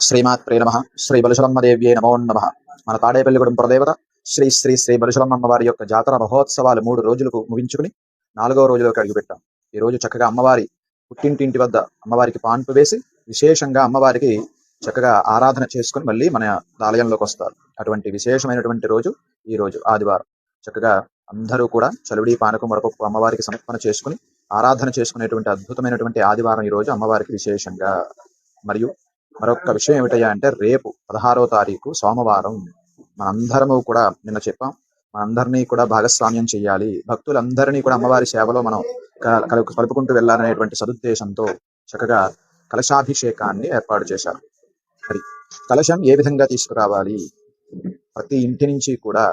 శ్రీమాత్రే నమః. శ్రీ బలుశలమ్మదేవ్యే నమో నమః. మన తాడేపల్లిగూడెం పురదేవత శ్రీ శ్రీ శ్రీ బలుశలమ్మ వారి యొక్క జాతర మహోత్సవాలు 3 రోజులకు ముగించుకుని 4వ రోజులోకి అడుగుపెట్టాం. ఈ రోజు చక్కగా అమ్మవారి పుట్టింటి వద్ద అమ్మవారికి పాన్పు వేసి విశేషంగా అమ్మవారికి చక్కగా ఆరాధన చేసుకుని మళ్ళీ మన ఆలయంలోకి వస్తారు. అటువంటి విశేషమైనటువంటి రోజు ఈ రోజు ఆదివారం. చక్కగా అందరూ కూడా చలువడి పానకం వడపప్పు అమ్మవారికి సమర్పణ చేసుకుని ఆరాధన చేసుకునేటువంటి అద్భుతమైనటువంటి ఆదివారం ఈ రోజు అమ్మవారికి విశేషంగా. మరియు మరొక విషయం ఏమిటయ్యా అంటే రేపు 16వ తారీఖు సోమవారం. మనందరము కూడా నిన్న చెప్పాం, మనందరినీ కూడా భాగస్వామ్యం చేయాలి, భక్తులందరినీ కూడా అమ్మవారి సేవలో మనం కలుపుకుంటూ వెళ్ళాలనేటువంటి సదుద్దేశంతో చక్కగా కలశాభిషేకాన్ని ఏర్పాటు చేశారు. మరి కలశం ఏ విధంగా తీసుకురావాలి? ప్రతి ఇంటి నుంచి కూడా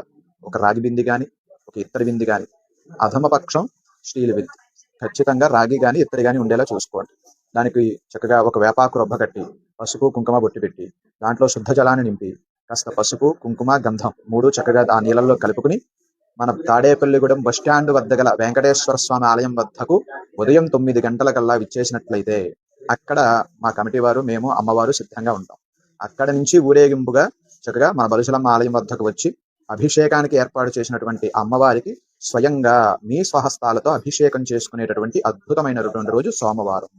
ఒక రాగి బింది గాని, ఒక ఇత్తడి బింది గాని, అధమపక్షం స్టీల్ బింది, ఖచ్చితంగా రాగి గాని ఇత్తడి గాని ఉండేలా చూసుకోండి. దానికి చక్కగా ఒక వేపాకు రొబ్బ కట్టి పసుపు కుంకుమ బొట్టి పెట్టి దాంట్లో శుద్ధ జలాన్ని నింపి కాస్త పసుపు కుంకుమ గంధం 3 చక్కగా ఆ నీళ్ళల్లో కలుపుకుని మన తాడేపల్లిగూడెం బస్టాండ్ వద్ద గల వెంకటేశ్వర స్వామి ఆలయం వద్దకు ఉదయం 9 గంటలకల్లా విచ్చేసినట్లయితే అక్కడ మా కమిటీ వారు, మేము, అమ్మవారు సిద్ధంగా ఉంటాం. అక్కడ నుంచి ఊరేగింపుగా చక్కగా మన బలుశలమ్మ ఆలయం వద్దకు వచ్చి అభిషేకానికి ఏర్పాటు చేసినటువంటి అమ్మవారికి స్వయంగా మీ స్వహస్తాలతో అభిషేకం చేసుకునేటటువంటి అద్భుతమైనటువంటి రోజు సోమవారం.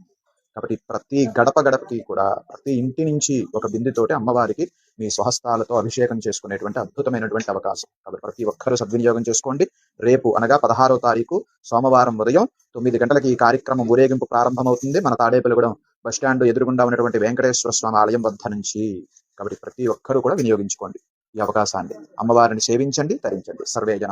కాబట్టి ప్రతి గడపకి కూడా ప్రతి ఇంటి నుంచి ఒక బిందుతోటి అమ్మవారికి మీ స్వహస్తాలతో అభిషేకం చేసుకునేటువంటి అద్భుతమైనటువంటి అవకాశం. కాబట్టి ప్రతి ఒక్కరూ సద్వినియోగం చేసుకోండి. రేపు అనగా 16వ తారీఖు సోమవారం ఉదయం 9 గంటలకి ఈ కార్యక్రమం ఊరేగింపు ప్రారంభమవుతుంది మన తాడేపల్లిగూడెం బస్టాండ్ ఎదురుగుండా ఉన్నటువంటి వెంకటేశ్వర స్వామి ఆలయం వద్ద నుంచి. కాబట్టి ప్రతి ఒక్కరూ కూడా వినియోగించుకోండి ఈ అవకాశాన్ని. అమ్మవారిని సేవించండి, తరించండి. సర్వే జన